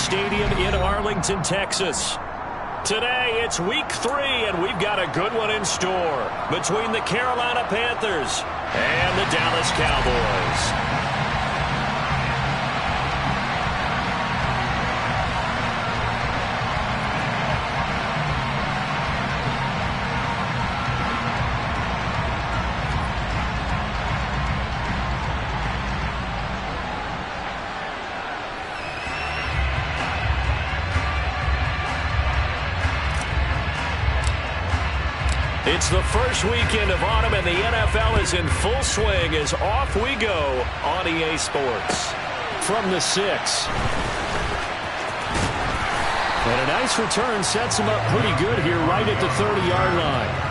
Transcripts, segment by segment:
Stadium in Arlington, Texas. Today, it's week 3, and we've got a good one in store between the Carolina Panthers and the Dallas Cowboys. It's the first weekend of autumn, and the NFL is in full swing as off we go on EA Sports. From the 6. And a nice return sets him up pretty good here right at the 30-yard line.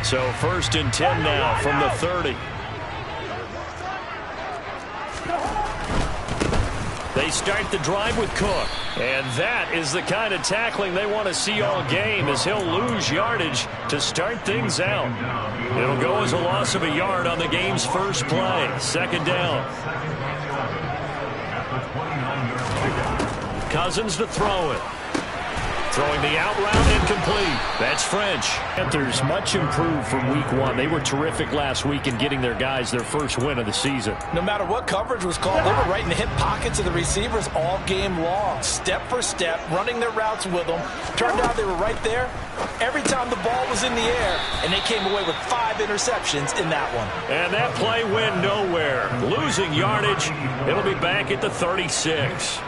So 1st and 10 now from the 30. They start the drive with Cook. And that is the kind of tackling they want to see all game, as he'll lose yardage to start things out. It'll go as a loss of a yard on the game's first play. 2nd down. Cousins to throw it. Throwing the out route incomplete. That's French. Panthers much improved from week 1. They were terrific last week in getting their guys their first win of the season. No matter what coverage was called, they were right in the hip pockets of the receivers all game long. Step for step, running their routes with them. Turned out they were right there every time the ball was in the air, and they came away with 5 interceptions in that one. And that play went nowhere. Losing yardage. It'll be back at the 36.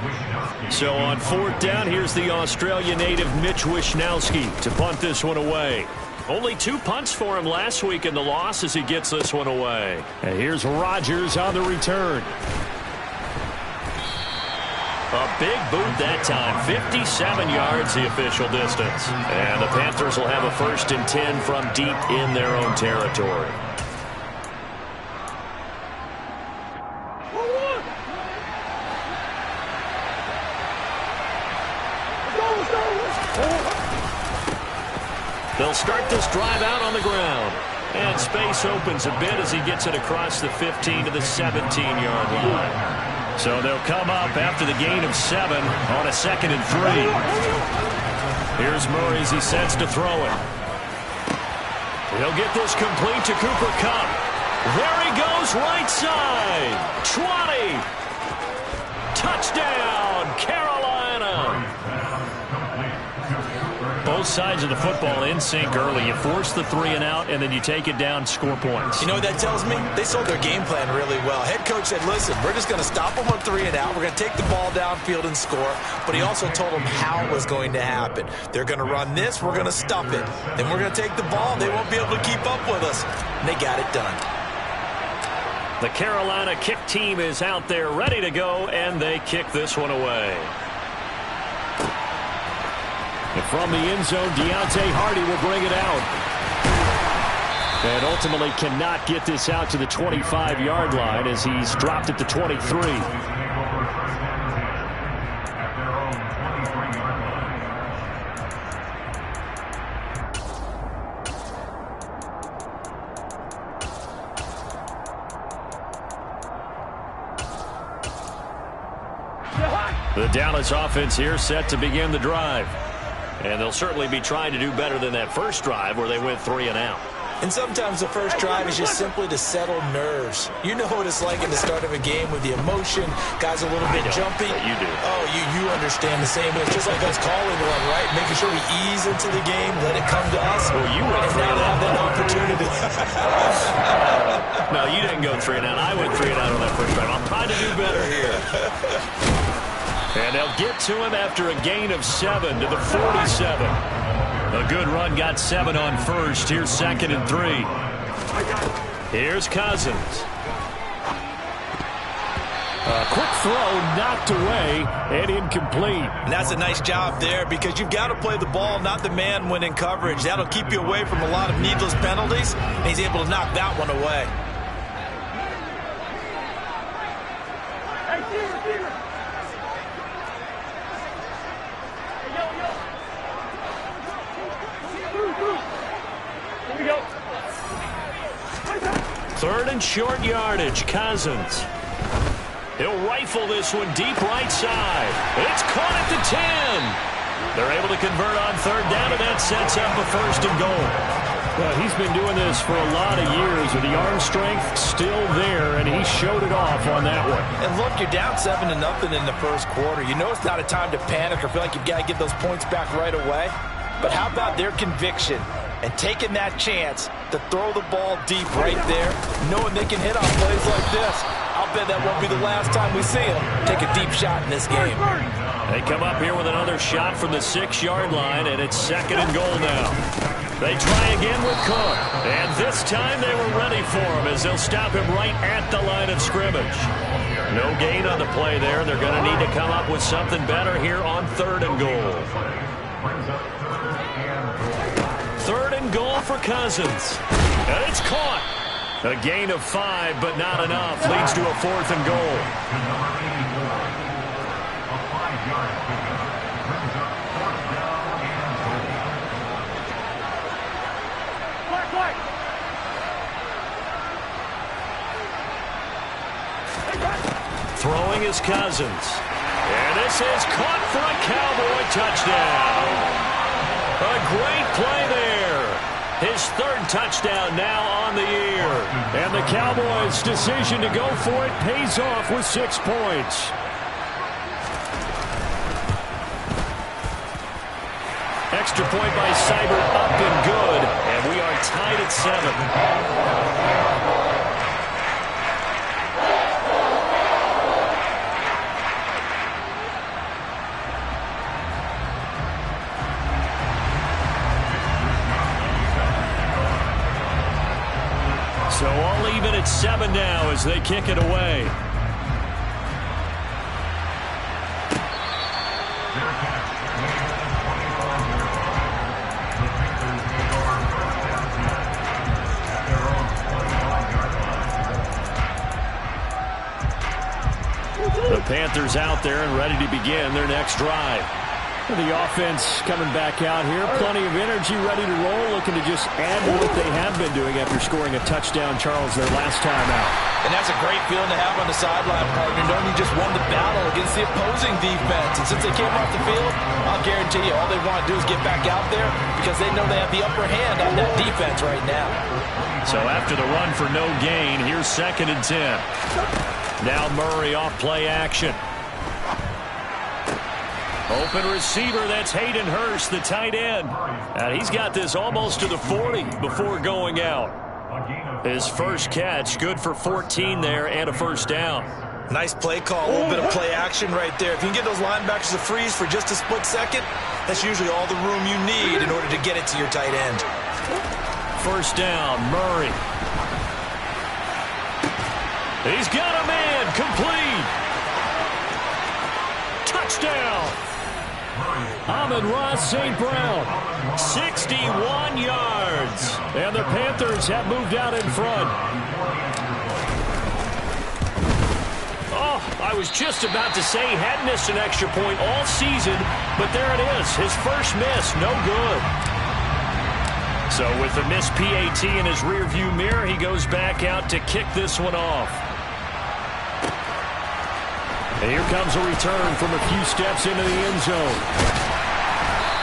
So on 4th down, here's the Australian native Mitch Wishnowsky to punt this one away. Only 2 punts for him last week in the loss as he gets this one away. And here's Rodgers on the return. A big boot that time. 57 yards the official distance. And the Panthers will have a 1st and 10 from deep in their own territory. They'll start this drive out on the ground. And space opens a bit as he gets it across the 15 to the 17-yard line. So they'll come up after the gain of 7 on a 2nd and 3. Here's Murray as he sets to throw it. He'll get this complete to Cooper Kupp. There he goes, right side. 20. Touchdown, Carolina. Both sides of the football in sync early. You force the 3 and out, and then you take it down, score points. You know what that tells me? They sold their game plan really well. Head coach said, listen, we're just going to stop them on 3 and out. We're going to take the ball downfield and score. But he also told them how it was going to happen. They're going to run this. We're going to stop it. Then we're going to take the ball. They won't be able to keep up with us. And they got it done. The Carolina kick team is out there ready to go, and they kick this one away. And from the end zone, Deontay Hardy will bring it out. And ultimately cannot get this out to the 25-yard line as he's dropped at the 23. The Dallas offense here set to begin the drive. And they'll certainly be trying to do better than that first drive where they went 3 and out. And sometimes the first drive is just simply to settle nerves. You know what it's like in the start of a game with the emotion. Guys a little bit jumpy. You do. Oh, you understand the same way. It's just like us calling one, right? Making sure we ease into the game, let it come to us. Well, you went and 3 now and out. have that opportunity. No, you didn't go 3 and out. I went 3 and out on that first drive. I'm trying to do better here. And they'll get to him after a gain of 7 to the 47. A good run got 7 on first. Here's 2nd and 3. Here's Cousins. A quick throw knocked away and incomplete. And that's a nice job there because you've got to play the ball, not the man when in coverage. That'll keep you away from a lot of needless penalties. And he's able to knock that one away. in short yardage. Cousins. He'll rifle this one deep right side. It's caught at the 10. They're able to convert on third down, and that sets up a 1st and goal. Well, he's been doing this for a lot of years with the arm strength still there, and he showed it off on that one. And look, you're down 7-0 in the first quarter. You know it's not a time to panic or feel like you've got to get those points back right away. But how about their conviction and taking that chance to throw the ball deep right there, knowing they can hit on plays like this? I'll bet that won't be the last time we see them take a deep shot in this game. They come up here with another shot from the 6-yard line, and it's 2nd and goal now. They try again with Cook, and this time they were ready for him as they'll stop him right at the line of scrimmage. No gain on the play there. They're going to need to come up with something better here on 3rd and goal. 3rd and goal for Cousins. And it's caught. A gain of 5, but not enough. Leads to a 4th and goal. Throwing is Cousins. And this is caught for a Cowboy touchdown. A great play there. His 3rd touchdown now on the year. And the Cowboys' decision to go for it pays off with 6 points. Extra point by Seibert up and good. And we are tied at 7. So all even at 7 now as they kick it away. The Panthers out there and ready to begin their next drive. The offense coming back out here. Plenty of energy, ready to roll, looking to just add to what they have been doing after scoring a touchdown, Charles, their last time out. And that's a great feeling to have on the sideline, partner, knowing you just won the battle against the opposing defense. And since they came off the field, I'll guarantee you all they want to do is get back out there because they know they have the upper hand on that defense right now. So after the run for no gain, here's 2nd and 10. Now Murray off play action. Open receiver, that's Hayden Hurst, the tight end. And he's got this almost to the 40 before going out. His first catch, good for 14 there and a 1st down. Nice play call, a little bit of play action right there. If you can get those linebackers to freeze for just a split second, that's usually all the room you need in order to get it to your tight end. 1st down, Murray. He's got a man, complete. Touchdown. Amon-Ra St. Brown, 61 yards. And the Panthers have moved out in front. Oh, I was just about to say he hadn't missed an extra point all season, but there it is. His first miss, no good. So with the missed PAT in his rearview mirror, he goes back out to kick this one off. And here comes a return from a few steps into the end zone.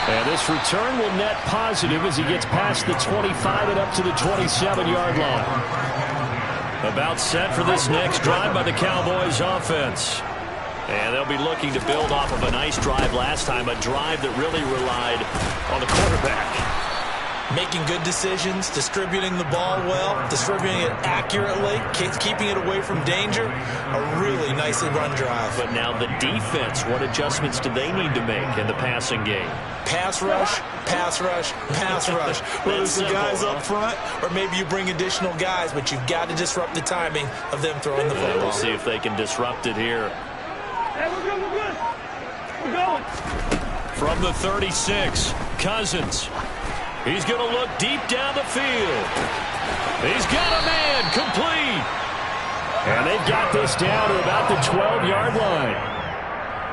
And this return will net positive as he gets past the 25 and up to the 27-yard line. About set for this next drive by the Cowboys offense. And they'll be looking to build off of a nice drive last time, a drive that really relied on the quarterback. Making good decisions, distributing the ball well, distributing it accurately, keeping it away from danger. A really nicely run drive. But now the defense, what adjustments do they need to make in the passing game? Pass rush, pass rush, pass rush. Whether it's the guys up front or maybe you bring additional guys, but you've got to disrupt the timing of them throwing the football. We'll see if they can disrupt it here. Hey, we're good, we're good. We're going. From the 36, Cousins. He's going to look deep down the field. He's got a man, complete. And they've got this down to about the 12-yard line.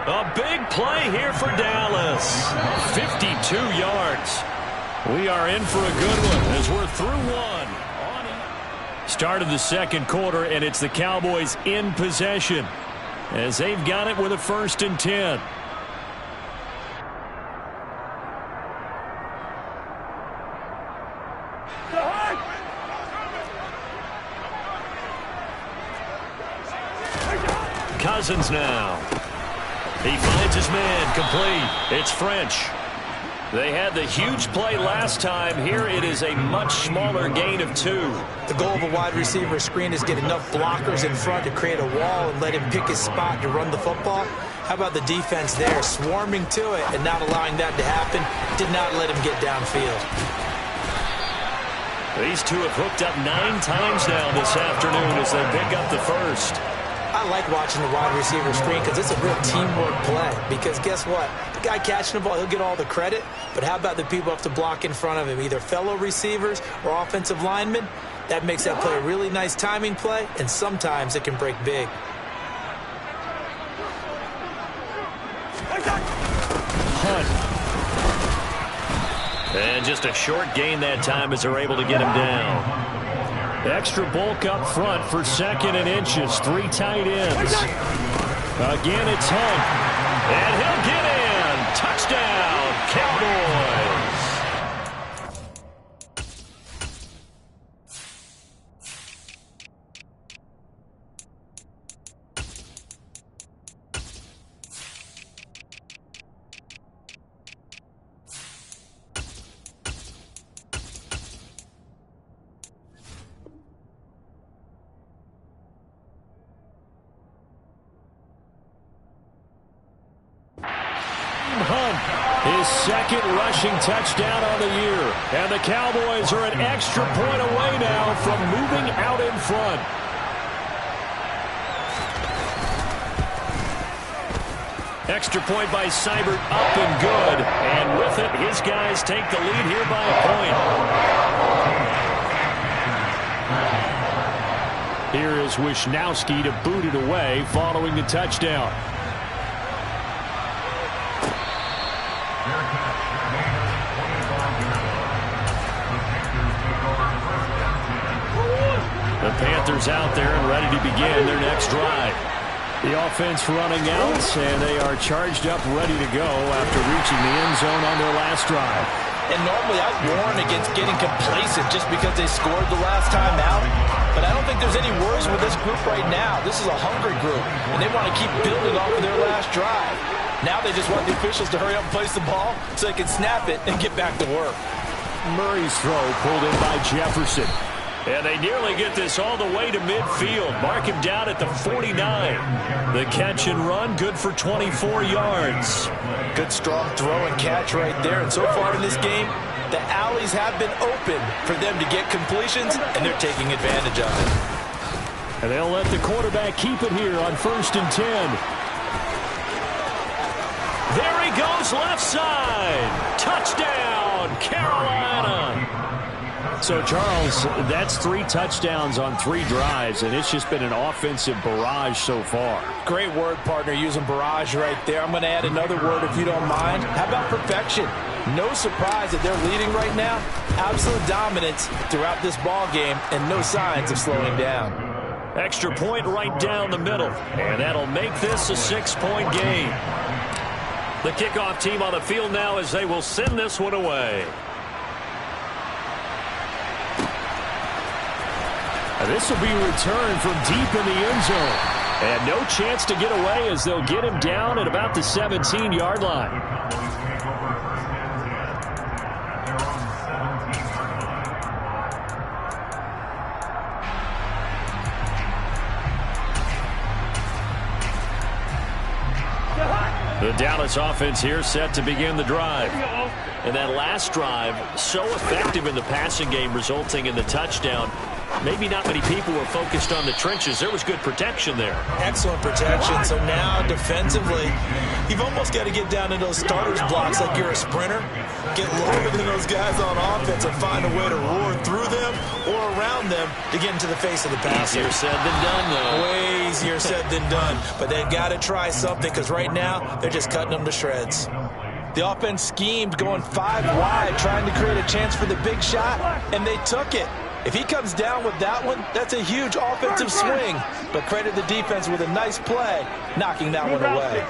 A big play here for Dallas. 52 yards. We are in for a good one as we're through one. Start of the second quarter, and it's the Cowboys in possession as they've got it with a 1st and 10. Cousins now. He finds his man complete. It's French. They had the huge play last time. Here it is a much smaller gain of 2. The goal of a wide receiver screen is get enough blockers in front to create a wall and let him pick his spot to run the football. How about the defense there, swarming to it and not allowing that to happen? Did not let him get downfield. These two have hooked up 9 times now this afternoon as they pick up the first. I like watching the wide receiver screen because it's a real teamwork play. Because guess what? The guy catching the ball, he'll get all the credit. But how about the people who have to block in front of him, either fellow receivers or offensive linemen? That makes that play a really nice timing play, and sometimes it can break big. Hunt. And just a short gain that time as they're able to get him down. Extra bulk up front for 2nd and inches. 3 tight ends. Again, it's Hunt. And he'll get in. Touchdown, Cowboys. His 2nd rushing touchdown on the year. And the Cowboys are an extra point away now from moving out in front. Extra point by Seibert, up and good. And with it, his guys take the lead here by a point. Here is Wisnowski to boot it away following the touchdown. The Panthers out there and ready to begin their next drive. The offense running out, and they are charged up, ready to go after reaching the end zone on their last drive. And normally I warn against getting complacent just because they scored the last time out. But I don't think there's any worries with this group right now. This is a hungry group, and they want to keep building off of their last drive. Now they just want the officials to hurry up and place the ball so they can snap it and get back to work. Murray's throw pulled in by Jefferson. And they nearly get this all the way to midfield. Mark him down at the 49. The catch and run, good for 24 yards. Good strong throw and catch right there. And so far in this game, the alleys have been open for them to get completions, and they're taking advantage of it. And they'll let the quarterback keep it here on 1st and 10. There he goes, left side. Touchdown, Carolina. So, Charles, that's 3 touchdowns on 3 drives, and it's just been an offensive barrage so far. Great word, partner, using barrage right there. I'm going to add another word if you don't mind. How about perfection? No surprise that they're leading right now. Absolute dominance throughout this ball game, and no signs of slowing down. Extra point right down the middle, and that'll make this a 6-point game. The kickoff team on the field now as they will send this one away. This will be returned from deep in the end zone. And no chance to get away as they'll get him down at about the 17-yard line. The Dallas offense here set to begin the drive. And that last drive, so effective in the passing game, resulting in the touchdown. Maybe not many people were focused on the trenches. There was good protection there. Excellent protection. So now defensively, you've almost got to get down to those starters blocks like you're a sprinter. Get lower than those guys on offense and find a way to roar through them or around them to get into the face of the passer. Easier said than done, though. Way easier said than done. But they've got to try something because right now they're just cutting them to shreds. The offense schemed going 5 wide, trying to create a chance for the big shot, and they took it. If he comes down with that one, that's a huge offensive swing. But credit the defense with a nice play, knocking that one away.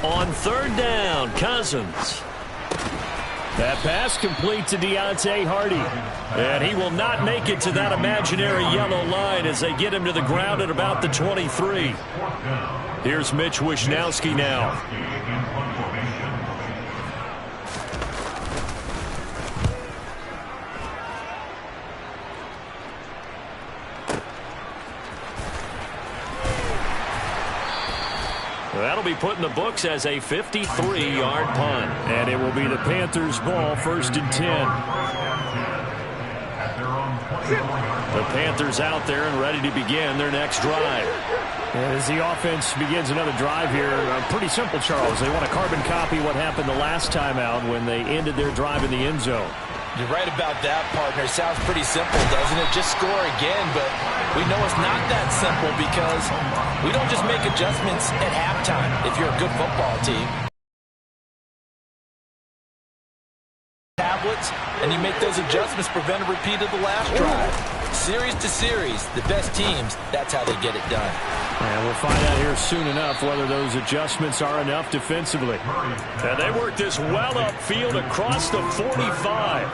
On third down, Cousins. That pass complete to Deontay Hardy. And he will not make it to that imaginary yellow line as they get him to the ground at about the 23. Here's Mitch Wishnowsky now. That'll be put in the books as a 53-yard punt. And it will be the Panthers' ball, 1st and 10. The Panthers out there and ready to begin their next drive. And as the offense begins another drive here, pretty simple, Charles. They want to carbon copy what happened the last time out when they ended their drive in the end zone. You're right about that, partner. Sounds pretty simple, doesn't it? Just score again, but we know it's not that simple because we don't just make adjustments at halftime if you're a good football team. Tablets, and you make those adjustments, prevent a repeat of the last drive. Series to series, the best teams, that's how they get it done. And we'll find out here soon enough whether those adjustments are enough defensively. And they work this well upfield across the 45.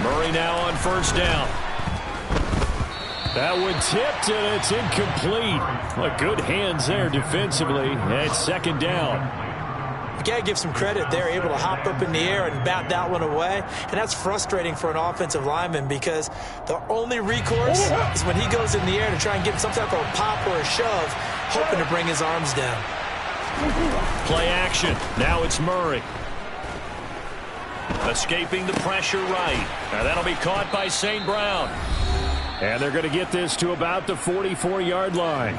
Murray now on first down. That one tipped, and it's incomplete. Well, good hands there defensively. It's 2nd down. You got to give some credit. They're able to hop up in the air and bat that one away. And that's frustrating for an offensive lineman because the only recourse is when he goes in the air to try and get some type of a pop or a shove, hoping to bring his arms down. Play action. Now it's Murray. Escaping the pressure right. Now that'll be caught by St. Brown. And they're going to get this to about the 44-yard line.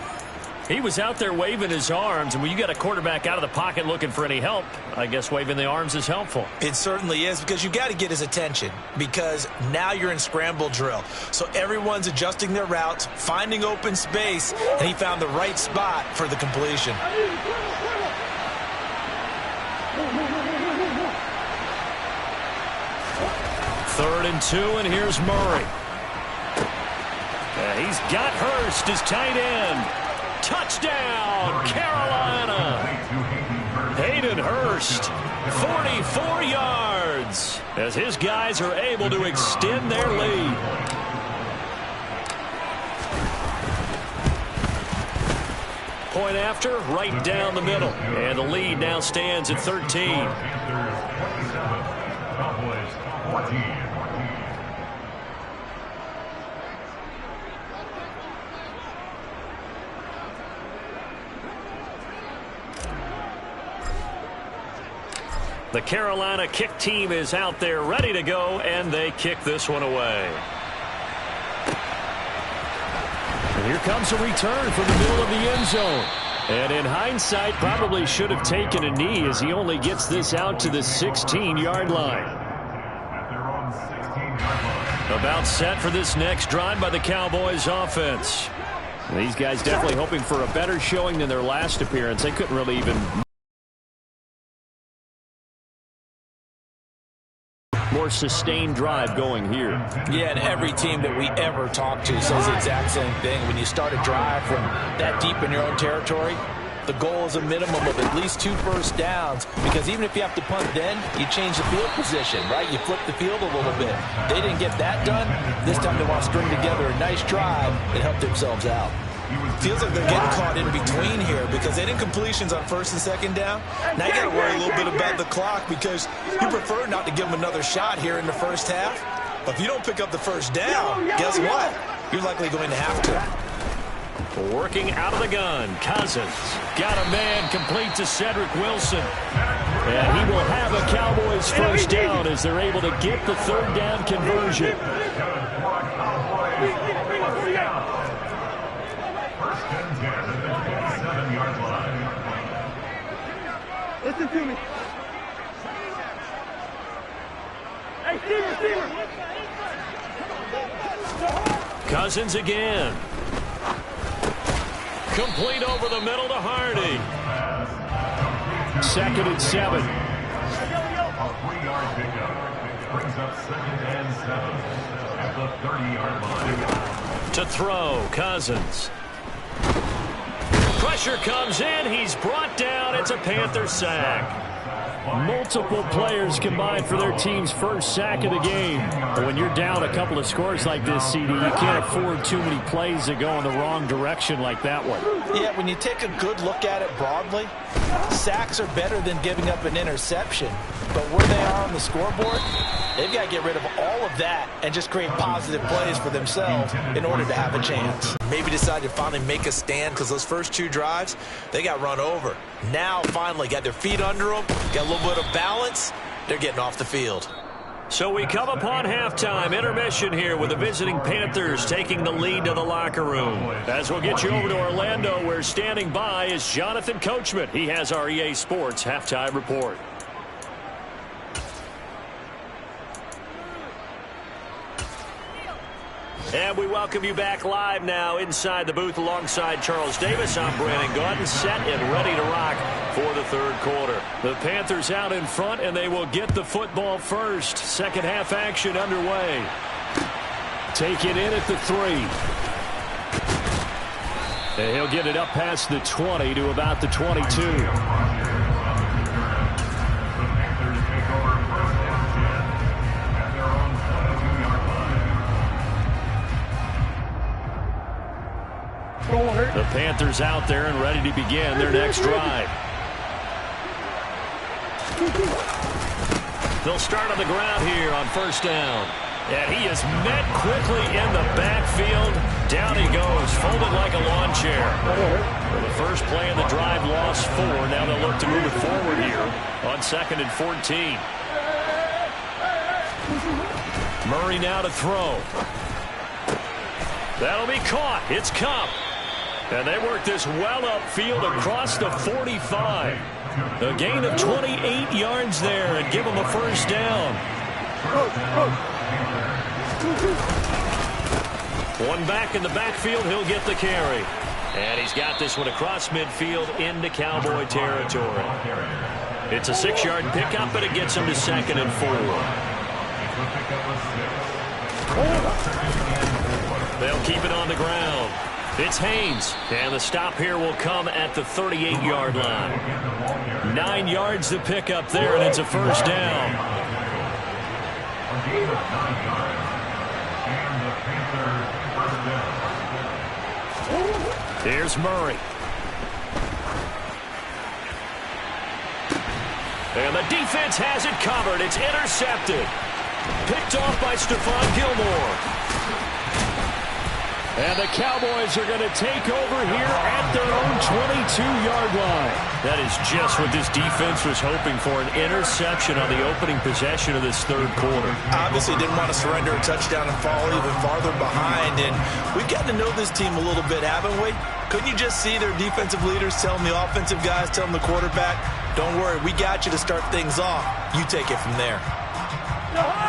He was out there waving his arms, and when you got a quarterback out of the pocket looking for any help, I guess waving the arms is helpful. It certainly is, because you got to get his attention, because now you're in scramble drill. So everyone's adjusting their routes, finding open space, and he found the right spot for the completion. Third and 2, and here's Murray. He's got Hurst as tight end. Touchdown, Carolina. Hayden Hurst, 44 yards, as his guys are able to extend their lead. Point after, right down the middle. And the lead now stands at 13. The Carolina kick team is out there ready to go, and they kick this one away. And here comes a return from the middle of the end zone. And in hindsight, probably should have taken a knee as he only gets this out to the 16-yard line. About set for this next drive by the Cowboys offense. These guys definitely hoping for a better showing than their last appearance. They couldn't really even... more sustained drive going here. Yeah, and every team that we ever talk to says the exact same thing. When you start a drive from that deep in your own territory, the goal is a minimum of at least 2 first downs, because even if you have to punt then, you change the field position, right? You flip the field a little bit. They didn't get that done. This time they want to string together a nice drive and help themselves out. Feels like they're getting caught in between here because they didn't completions on 1st and 2nd down. Now you got to worry a little bit about the clock because you prefer not to give them another shot here in the first half. But if you don't pick up the first down, guess what? You're likely going to have to. Working out of the gun, Cousins got a man complete to Cedric Wilson. And he will have a Cowboys first down as they're able to get the 3rd down conversion. Listen to me. Hey, Stever. Cousins again. Complete over the middle to Hardy. 2nd and 7. A 3-yard pickup brings up 2nd and 7 at the 30-yard line. To throw, Cousins. Pressure comes in. He's brought down. It's a Panther sack. Multiple players combined for their team's first sack of the game. But when you're down a couple of scores like this, CD, you can't afford too many plays that go in the wrong direction like that one. Yeah, when you take a good look at it broadly, sacks are better than giving up an interception. But where they are on the scoreboard, they've got to get rid of all of that and just create positive plays for themselves in order to have a chance. Maybe decide to finally make a stand because those first 2 drives, they got run over. Now, finally, got their feet under them, got a little bit of balance. They're getting off the field. So we come upon halftime intermission here with the visiting Panthers taking the lead to the locker room. As we'll get you over to Orlando, where standing by is Jonathan Coachman. He has our EA Sports halftime report. And we welcome you back live now inside the booth alongside Charles Davis. I'm Brandon Gaudin, set and ready to rock for the 3rd quarter. The Panthers out in front, and they will get the football first. Second half action underway. Take it in at the 3. And he'll get it up past the 20 to about the 22. The Panthers out there and ready to begin their next drive. They'll start on the ground here on 1st down. And he is met quickly in the backfield. Down he goes, folded like a lawn chair. For the first play of the drive, lost 4. Now they'll look to move it forward here on 2nd and 14. Murray now to throw. That'll be caught. It's Kupp. And they work this well upfield across the 45. A gain of 28 yards there and give them a 1st down. One back in the backfield, he'll get the carry. And he's got this one across midfield into Cowboy territory. It's a 6-yard pickup, but it gets him to 2nd and 4. They'll keep it on the ground. It's Haynes, and the stop here will come at the 38-yard line. 9 yards to pick up there, and it's a 1st down. Here's Murray. And the defense has it covered. It's intercepted. Picked off by Stephon Gilmore. And the Cowboys are going to take over here at their own 22-yard line. That is just what this defense was hoping for, an interception on the opening possession of this 3rd quarter. Obviously didn't want to surrender a touchdown and fall even farther behind. And we've gotten to know this team a little bit, haven't we? Couldn't you just see their defensive leaders telling the offensive guys, telling the quarterback, don't worry, we got you to start things off. You take it from there.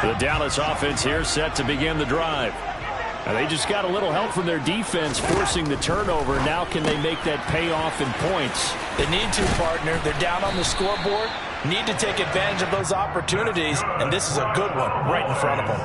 The Dallas offense here set to begin the drive. Now they just got a little help from their defense forcing the turnover. Now can they make that pay off in points? They need to, partner. They're down on the scoreboard. Need to take advantage of those opportunities, and this is a good one right in front of them.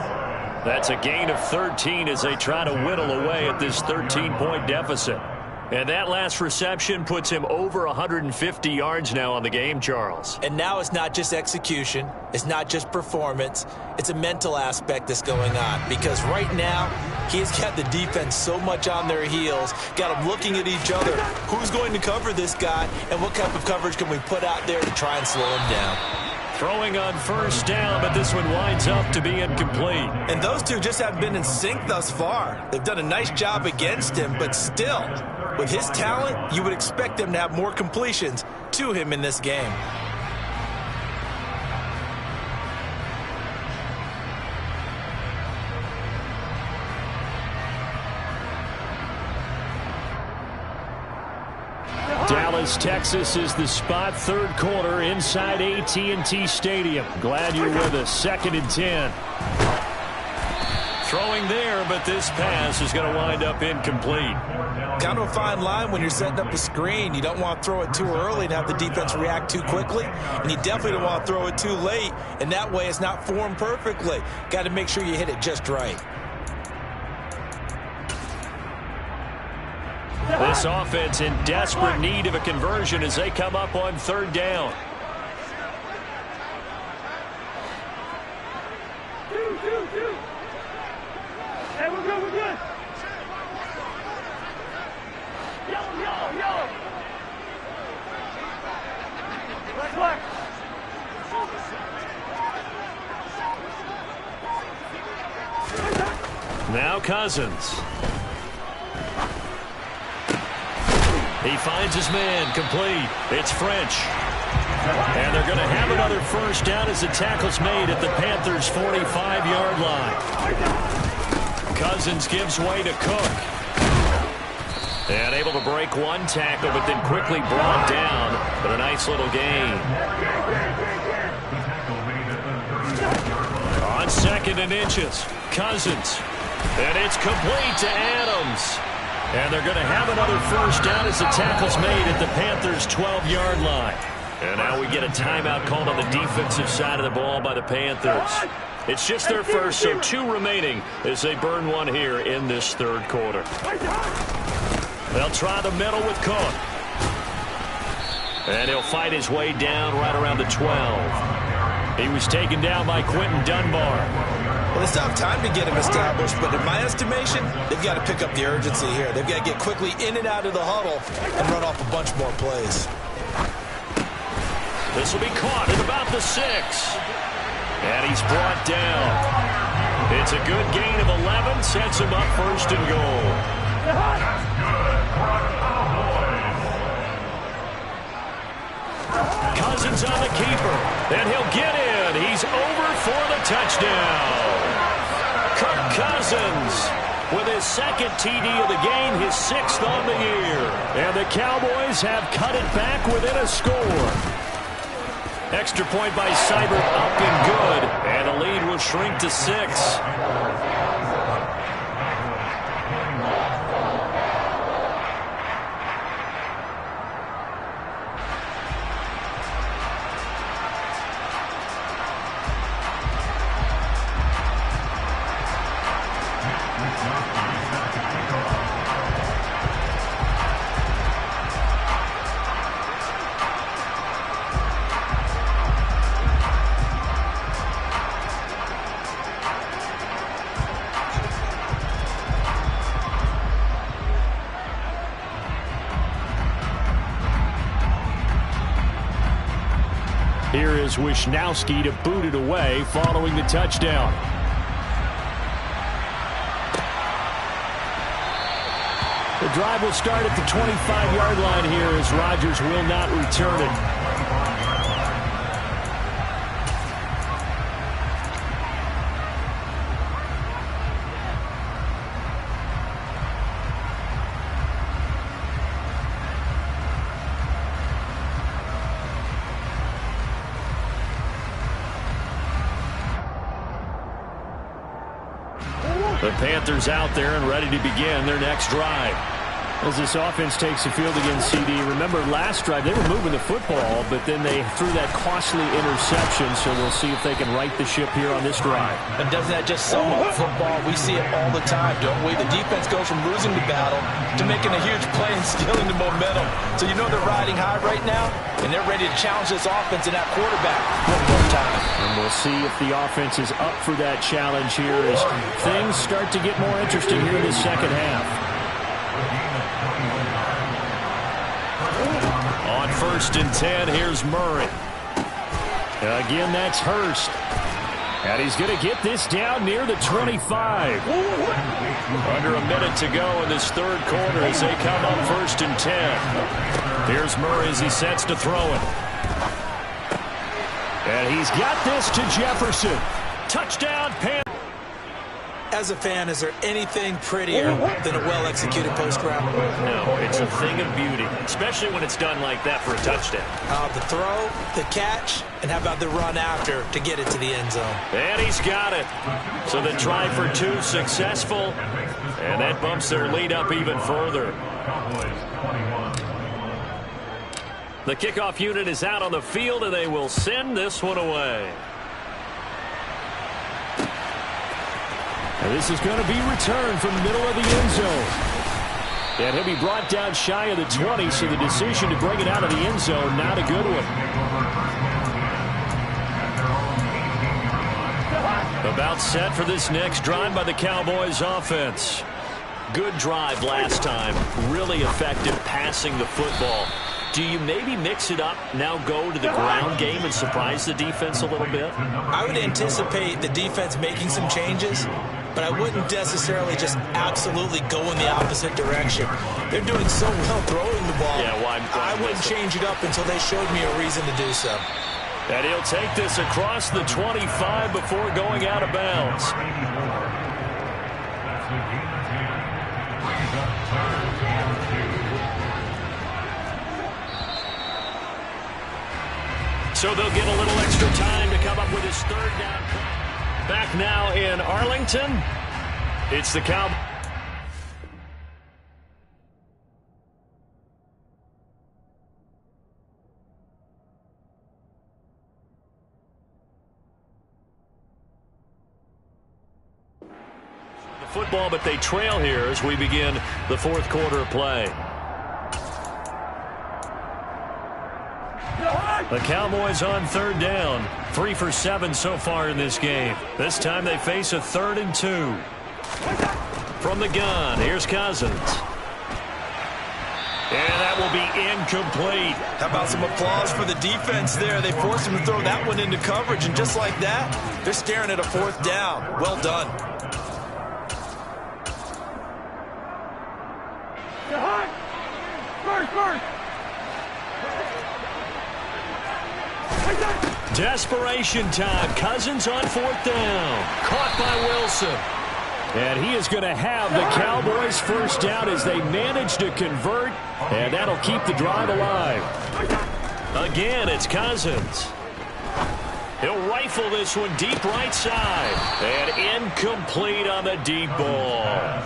That's a gain of 13 as they try to whittle away at this 13-point deficit. And that last reception puts him over 150 yards now on the game, Charles. And now it's not just execution. It's not just performance. It's a mental aspect that's going on. Because right now, he's got the defense so much on their heels, got them looking at each other. Who's going to cover this guy, and what type of coverage can we put out there to try and slow him down? Throwing on 1st down, but this one winds up to be incomplete. And those two just haven't been in sync thus far. They've done a nice job against him, but still, with his talent, you would expect them to have more completions to him in this game. Dallas, Texas is the spot. 3rd quarter inside AT&T Stadium. Glad you're with us. 2nd and 10. Throwing there, but this pass is going to wind up incomplete. Kind of a fine line when you're setting up a screen. You don't want to throw it too early and have the defense react too quickly, and you definitely don't want to throw it too late, and that way it's not formed perfectly. Got to make sure you hit it just right. This offense in desperate need of a conversion as they come up on third down. Hey, we're good, we're good. Yellow. Black. Now Cousins. He finds his man, complete. It's French. And they're going to have another first down as the tackle's made at the Panthers' 45-yard line. Cousins gives way to Cook. And able to break one tackle, but then quickly brought down. But a nice little gain. On 2nd and inches, Cousins. And it's complete to Adams. And they're going to have another first down as the tackle's made at the Panthers' 12-yard line. And now we get a timeout called on the defensive side of the ball by the Panthers. It's just their first, so 2 remaining as they burn one here in this third quarter. They'll try the middle with Cook. And he'll fight his way down right around the 12. He was taken down by Quentin Dunbar. Well, it's not time to get him established, but in my estimation, they've got to pick up the urgency here. They've got to get quickly in and out of the huddle and run off a bunch more plays. This will be caught at about the 6. And he's brought down. It's a good gain of 11, sets him up 1st and goal. Cousins on the keeper, and he'll get in. He's over for the touchdown. Kirk Cousins with his 2nd TD of the game, his 6th on the year. And the Cowboys have cut it back within a score. Extra point by Seibert up and good, and the lead will shrink to 6. Here is Wisnowski to boot it away following the touchdown. The drive will start at the 25-yard line here as Rodgers will not return it. The Panthers out there and ready to begin their next drive. As this offense takes the field against CD, remember last drive they were moving the football, but then they threw that costly interception, so we'll see if they can right the ship here on this drive. And doesn't that just sum up football? We see it all the time, don't we? The defense goes from losing the battle to making a huge play and stealing the momentum. So you know they're riding high right now, and they're ready to challenge this offense and that quarterback one more time. And we'll see if the offense is up for that challenge here as things start to get more interesting here in the second half. On 1st and 10, here's Murray. Again, that's Hurst. And he's going to get this down near the 25. Under a minute to go in this third quarter as they come up 1st and 10. Here's Murray as he sets to throw it. And he's got this to Jefferson. Touchdown, Panthers. As a fan, is there anything prettier than a well-executed post route? No, it's a thing of beauty, especially when it's done like that for a touchdown. The throw, the catch, and how about the run after to get it to the end zone? And he's got it. So the try for 2 successful, and that bumps their lead up even further. The kickoff unit is out on the field, and they will send this one away. And this is going to be returned from the middle of the end zone. And he'll be brought down shy of the 20, so the decision to bring it out of the end zone, not a good one. About set for this next drive by the Cowboys offense. Good drive last time. Really effective passing the football. Do you maybe mix it up, now go to the ground game and surprise the defense a little bit? I would anticipate the defense making some changes, but I wouldn't necessarily just absolutely go in the opposite direction. They're doing so well throwing the ball. Yeah, well, I wouldn't change it up until they showed me a reason to do so. And he'll take this across the 25 before going out of bounds. So they'll get a little extra time to come up with his 3rd down. Back now in Arlington, it's the Cowboys. The football, but they trail here as we begin the 4th quarter of play. The Cowboys on 3rd down. 3 for 7 so far in this game. This time they face a 3rd and 2. From the gun, here's Cousins. And that will be incomplete. How about some applause for the defense there? They forced him to throw that one into coverage, and just like that, they're staring at a 4th down. Well done. First. Desperation time. Cousins on 4th down. Caught by Wilson. And he is going to have the Cowboys' 1st down as they manage to convert, and that'll keep the drive alive. Again, it's Cousins. He'll rifle this one deep right side. And incomplete on the deep ball.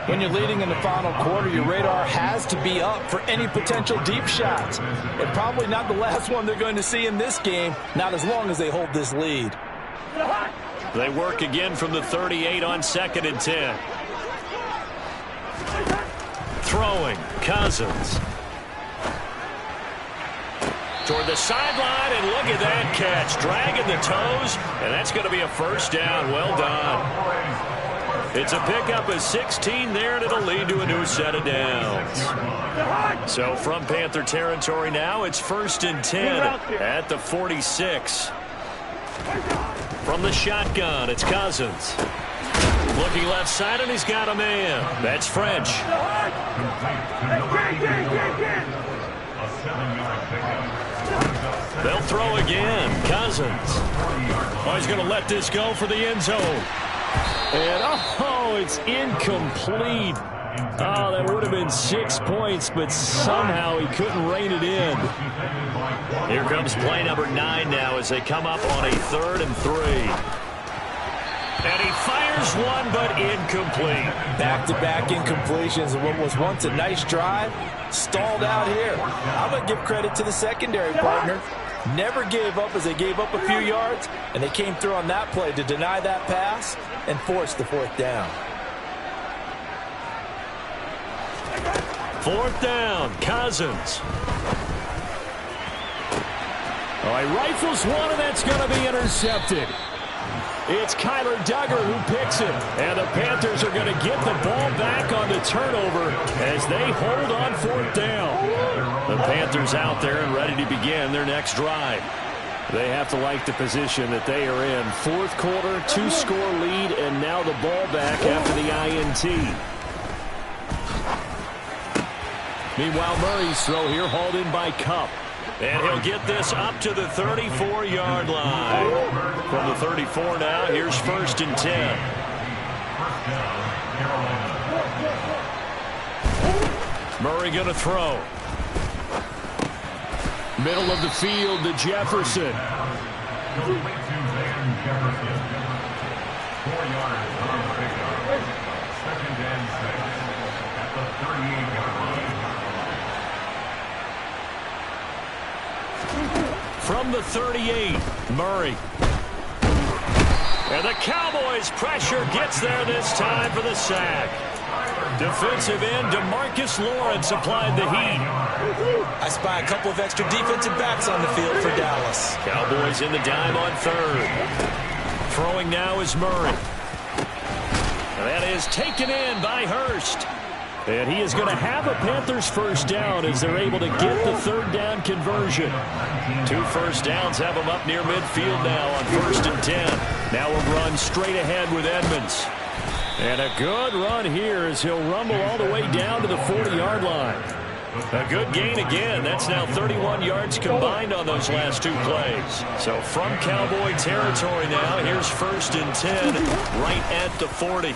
When you're leading in the final quarter, your radar has to be up for any potential deep shots. And probably not the last one they're going to see in this game, not as long as they hold this lead. They work again from the 38 on 2nd and 10. Throwing, Cousins. Toward the sideline, and look at that catch. Dragging the toes, and that's going to be a 1st down. Well done. It's a pickup of 16 there, and it'll lead to a new set of downs. So from Panther territory now, it's 1st and 10 at the 46. From the shotgun, it's Cousins. Looking left side, and he's got a man. That's French. They'll throw again. Cousins. Oh, he's going to let this go for the end zone. And, oh, it's incomplete. Oh, that would have been 6 points, but somehow he couldn't rein it in. Here comes play number 9 now as they come up on a 3rd and 3. And he fires one, but incomplete. Back-to-back incompletions of what was once a nice drive, stalled out here. I'm going to give credit to the secondary partner. Never gave up as they gave up a few yards, and they came through on that play to deny that pass and force the 4th down. 4th down, Cousins. Oh, he rifles one, and that's going to be intercepted. It's Kyler Duggar who picks it. And the Panthers are going to get the ball back on the turnover as they hold on 4th down. The Panthers out there and ready to begin their next drive. They have to like the position that they are in. 4th quarter, 2-score lead, and now the ball back after the INT. Meanwhile, Murray's throw here hauled in by Kupp. And he'll get this up to the 34-yard line. From the 34 now, here's 1st and 10. First down, Carolina. Murray going to throw. Middle of the field to Jefferson. Complete to Van Jefferson. 4 yards on the pickup. Second and 6 at the 38-yard line. From the 38, Murray. And the Cowboys' pressure gets there this time for the sack. Defensive end DeMarcus Lawrence applied the heat. I spy a couple of extra defensive backs on the field for Dallas. Cowboys in the dime on third. Throwing now is Murray. That is taken in by Hurst. And he is going to have a Panthers first down as they're able to get the third down conversion. 2 first downs have them up near midfield now on 1st and 10. Now a run straight ahead with Edmonds. And a good run here as he'll rumble all the way down to the 40-yard line. A good gain again. That's now 31 yards combined on those last 2 plays. So from Cowboy territory now, here's 1st and 10 right at the 40.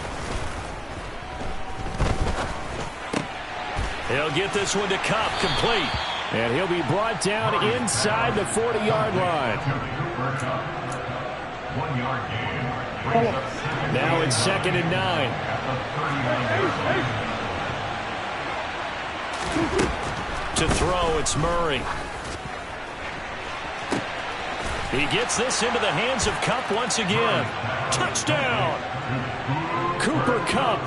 He'll get this one to Kupp, complete. And he'll be brought down inside the 40-yard line. 1 yard gain. Now it's 2nd and 9. To throw, it's Murray. He gets this into the hands of Kupp once again. Touchdown! Cooper Kupp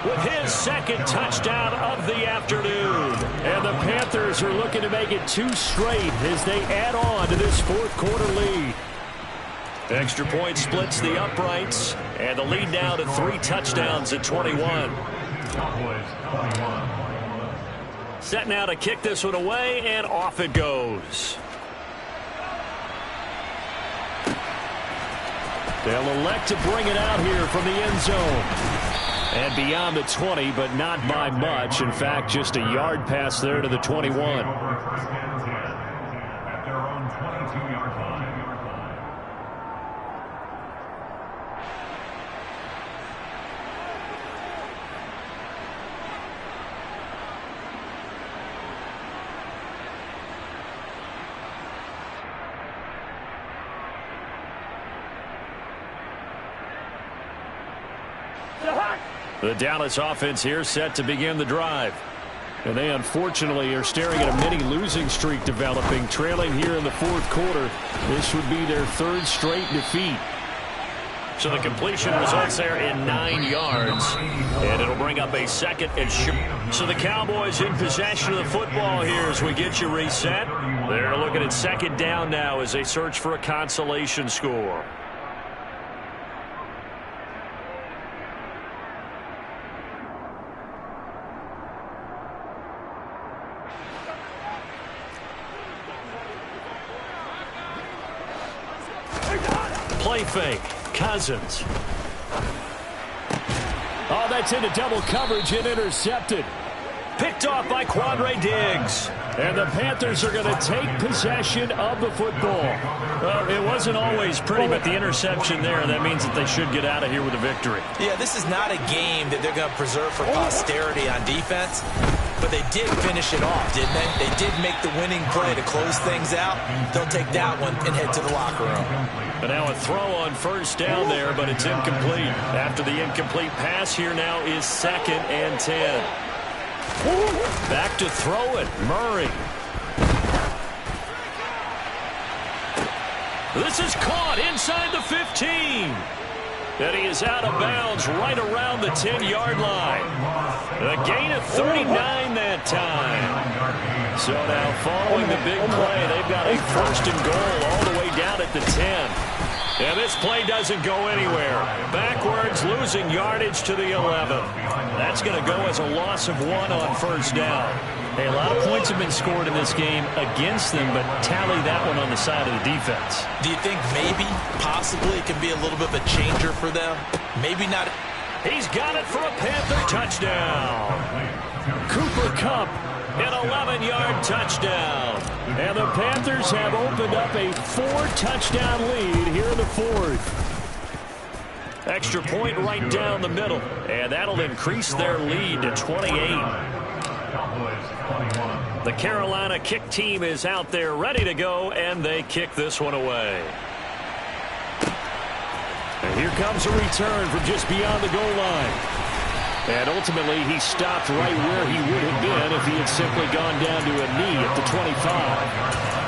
with his 2nd touchdown of the afternoon. And the Panthers are looking to make it 2 straight as they add on to this 4th quarter lead. Extra point splits the uprights, and the lead now to 3 touchdowns at 21. Cowboys 21. Set now to kick this one away, and off it goes. They'll elect to bring it out here from the end zone. And beyond the 20, but not by much. In fact, just a yard pass there to the 21. Over 1st and 10 at their own 22-yard line. The Dallas offense here set to begin the drive. And they unfortunately are staring at a mini losing streak developing, trailing here in the 4th quarter. This would be their 3rd straight defeat. So the completion results there in 9 yards, and it'll bring up a 2nd and short. So the Cowboys in possession of the football here as we get you reset. They're looking at 2nd down now as they search for a consolation score. Play fake. Cousins. Oh, that's into double coverage and intercepted. Picked off by Quandre Diggs. And the Panthers are going to take possession of the football. Well, it wasn't always pretty, but the interception there, that means that they should get out of here with a victory. Yeah, this is not a game that they're going to preserve for posterity on defense, but they did finish it off, didn't they? They did make the winning play to close things out. They'll take that one and head to the locker room. But now a throw on 1st down there, but it's incomplete. After the incomplete pass, here now is 2nd and 10. Back to throw it, Murray. This is caught inside the 15. And he is out of bounds right around the 10-yard line. A gain of 39 that time. So now following the big play, they've got a 1st and goal all the way down at the 10. And this play doesn't go anywhere. Backwards, losing yardage to the 11. That's going to go as a loss of 1 on 1st down. Hey, a lot of points have been scored in this game against them, but tally that one on the side of the defense. Do you think maybe, possibly, it can be a little bit of a changer for them? Maybe not. He's got it for a Panther touchdown. Cooper Kupp, an 11-yard touchdown. And the Panthers have opened up a 4-touchdown lead here in the 4th. Extra point right down the middle, and that'll increase their lead to 28. The Carolina kick team is out there ready to go, and they kick this one away. And here comes a return from just beyond the goal line. And ultimately, he stopped right where he would have been if he had simply gone down to a knee at the 25.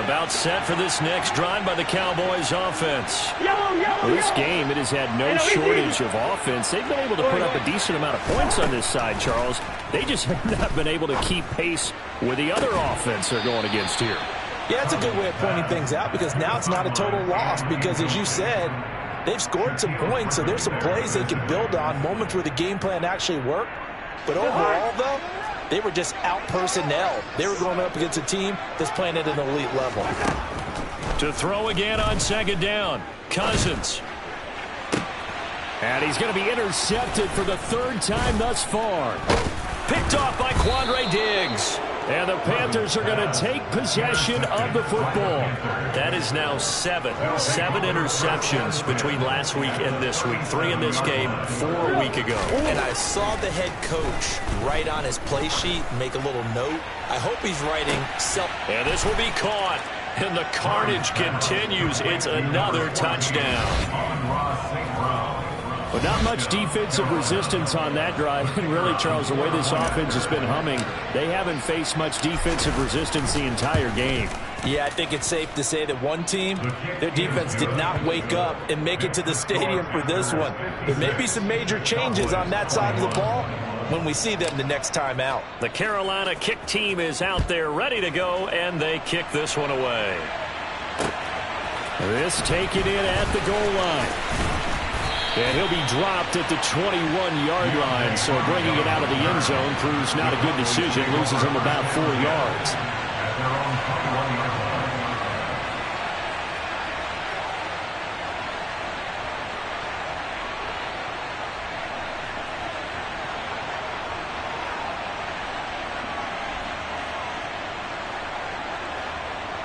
About set for this next drive by the Cowboys offense. This game, it has had no shortage of offense. They've been able to put up a decent amount of points on this side, Charles. They just have not been able to keep pace with the other offense they're going against here. Yeah, it's a good way of pointing things out because now it's not a total loss because, as you said, they've scored some points, so there's some plays they can build on, moments where the game plan actually worked. But overall, though, they were just out-personnel. They were going up against a team that's playing at an elite level. To throw again on second down, Cousins. And he's going to be intercepted for the third time thus far. Picked off by Quandre Diggs. And the Panthers are going to take possession of the football. That is now seven interceptions between last week and this week. 3 in this game, 4 a week ago. And I saw the head coach write on his play sheet, make a little note. I hope he's writing self. And this will be caught. And the carnage continues. It's another touchdown. But not much defensive resistance on that drive. And really, Charles, the way this offense has been humming, they haven't faced much defensive resistance the entire game. Yeah, I think it's safe to say that one team, their defense did not wake up and make it to the stadium for this one. There may be some major changes on that side of the ball when we see them the next time out. The Carolina kick team is out there ready to go, and they kick this one away. This taken in at the goal line. And he'll be dropped at the 21-yard line, so bringing it out of the end zone proves not a good decision, loses him about 4 yards.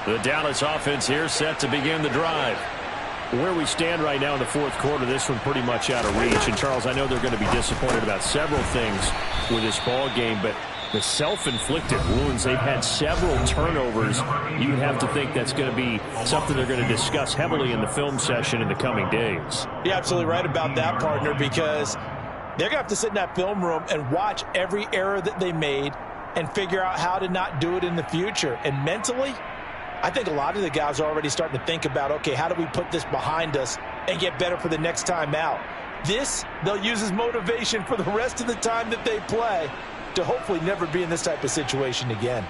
The Dallas offense here set to begin the drive. Where we stand right now in the fourth quarter, this one pretty much out of reach. And, Charles, I know they're going to be disappointed about several things with this ball game, but the self-inflicted wounds, they've had several turnovers. You'd have to think that's going to be something they're going to discuss heavily in the film session in the coming days. You're absolutely right about that, partner, because they're going to have to sit in that film room and watch every error that they made and figure out how to not do it in the future. And mentally, I think a lot of the guys are already starting to think about, okay, how do we put this behind us and get better for the next time out? This, they'll use as motivation for the rest of the time that they play to hopefully never be in this type of situation again.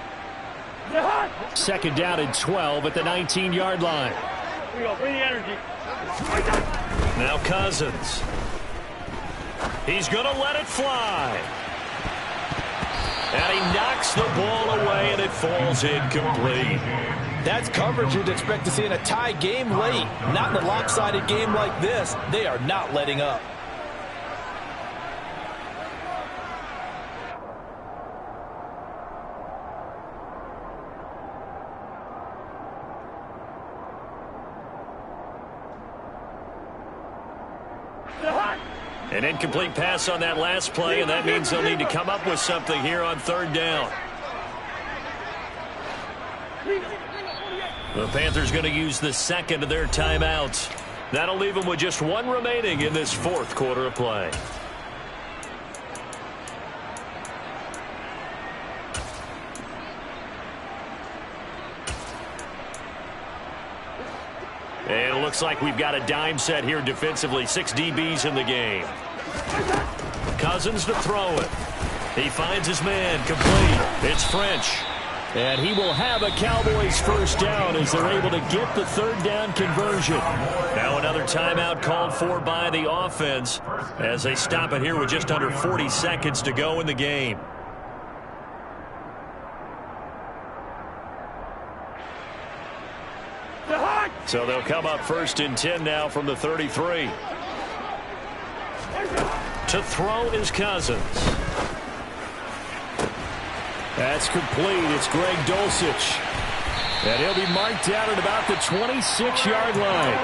Second down and 12 at the 19-yard line. Here we go, bring the energy. Now Cousins. He's going to let it fly. And he knocks the ball away, and it falls incomplete. That's coverage you'd expect to see in a tie game late. Not in a lopsided game like this. They are not letting up. An incomplete pass on that last play, and that means they'll need to come up with something here on third down. The Panthers going to use the second of their timeouts. That'll leave them with just one remaining in this fourth quarter of play. And it looks like we've got a dime set here defensively. 6 DBs in the game. Cousins to throw it. He finds his man complete. It's French. And he will have a Cowboys first down as they're able to get the third down conversion. Now another timeout called for by the offense as they stop it here with just under 40 seconds to go in the game. So they'll come up first and 10 now from the 33. To throw is Cousins. That's complete. It's Greg Dulcich. And he'll be marked down at about the 26-yard line.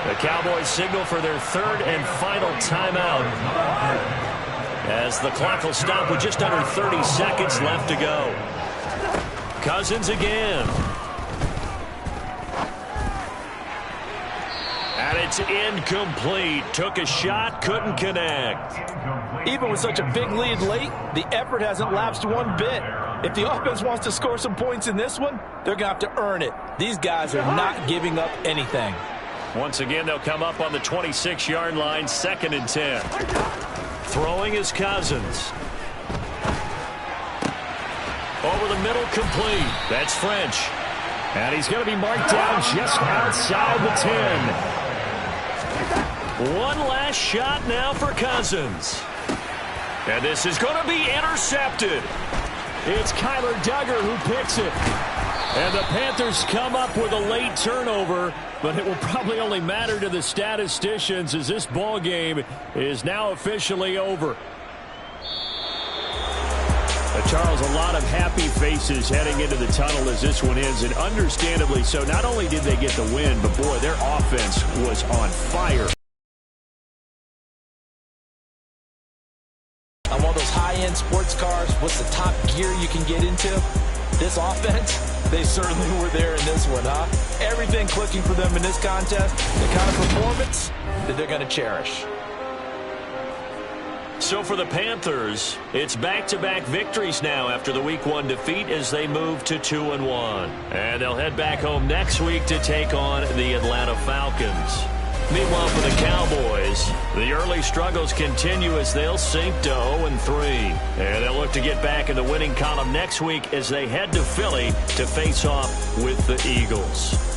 The Cowboys signal for their third and final timeout, as the clock will stop with just under 30 seconds left to go. Cousins again. And it's incomplete. Took a shot, couldn't connect. Even with such a big lead late, the effort hasn't lapsed one bit. If the offense wants to score some points in this one, they're going to have to earn it. These guys are not giving up anything. Once again, they'll come up on the 26-yard line, 2nd and 10. Throwing is Cousins. Over the middle, complete. That's French. And he's going to be marked down just outside the 10. One last shot now for Cousins. And this is going to be intercepted. It's Kyler Duggar who picks it. And the Panthers come up with a late turnover, but it will probably only matter to the statisticians as this ball game is now officially over. Charles, a lot of happy faces heading into the tunnel as this one ends, and understandably so. Not only did they get the win, but boy, their offense was on fire. On one of those high-end sports cars, what's the top gear you can get into? This offense, they certainly were there in this one, huh? Everything clicking for them in this contest, the kind of performance that they're going to cherish. So for the Panthers, it's back-to-back victories now after the Week 1 defeat as they move to 2-1. And they'll head back home next week to take on the Atlanta Falcons. Meanwhile, for the Cowboys, the early struggles continue as they'll sink to 0-3. And they'll look to get back in the winning column next week as they head to Philly to face off with the Eagles.